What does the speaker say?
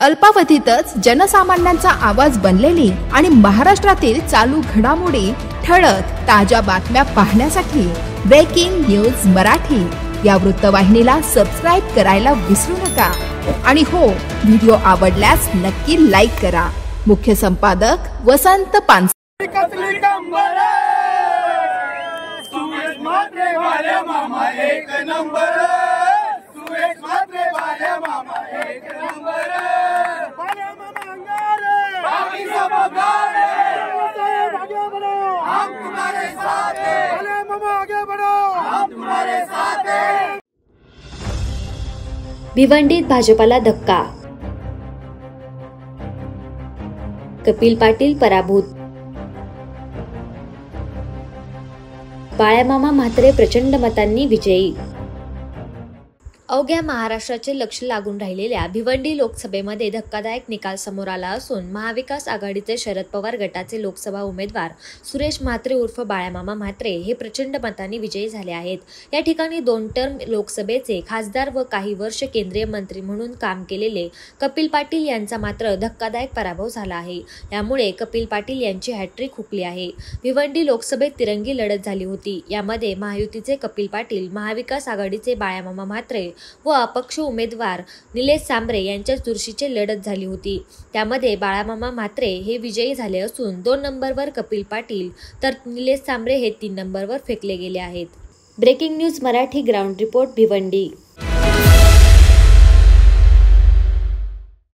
अल्पावधीतच जनसामान्यांचा आवाज बनलेली आणि महाराष्ट्रातील चालू घडामोडी ठळक ताज्या बातम्या पाहण्यासाठी ब्रेकिंग न्यूज मराठी या वृत्तवाहिनीला सबस्क्राइब करायला विसरू नका। आणि हो, व्हिडिओ आवडल्यास नक्की लाईक करा। मुख्य संपादक वसंत पानसरे। भिवंडीत भाजपाला धक्का, कपिल पाटील पराभूत, बाळामामा म्हात्रे प्रचंड मतांनी विजयी। अवघ्या महाराष्ट्राचे लक्ष लागून राहिलेल्या भिवंडी लोकसभेमध्ये धक्कादायक निकाल समोर आला असून महाविकास आघाडीचे शरद पवार गटाचे लोकसभा उमेदवार सुरेश म्हात्रे उर्फ बाळामामा म्हात्रे हे प्रचंड मतांनी विजयी झाले आहेत। या ठिकाणी 2 टर्म लोकसभेचे खासदार व काही वर्ष केंद्रीय मंत्री म्हणून काम केलेले कपिल पाटील यांचा मात्र धक्कादायक पराभव झाला आहे। यामुळे कपिल पाटील यांची हॅट्रिक हुकली आहे। भिवंडी लोकसभेत तिरंगी लढत झाली होती। यामध्ये महायुतीचे कपिल पाटील, महाविकास आघाडीचे बाळामामा म्हात्रे व अपक्ष उमेदवार निलेश सांबरे यांच्या चुरशीची लढत झाली होती। त्यामध्ये बाळामामा म्हात्रे हे विजयी झाले असून 2 नंबरवर कपिल पाटील तर निलेश सांबरे हे 3 नंबरवर फेकले गेले आहेत। Breaking news Marathi ground report Bhiwandi.